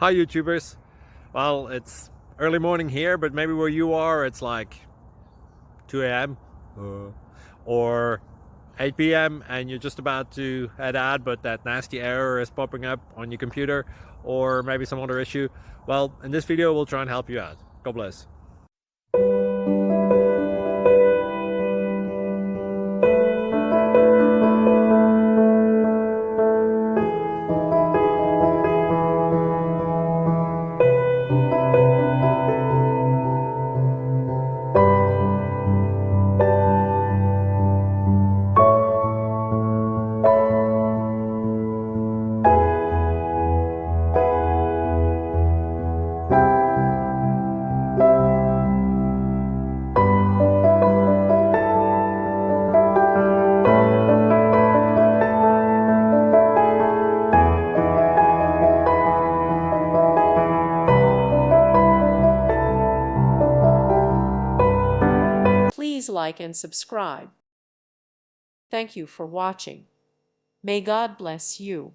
Hi YouTubers. Well, it's early morning here, but maybe where you are it's like 2 a.m. Or 8 p.m. and you're just about to head out, but that nasty error is popping up on your computer, or maybe some other issue. Well, in this video we'll try and help you out. God bless. Please like and subscribe. Thank you for watching. May God bless you.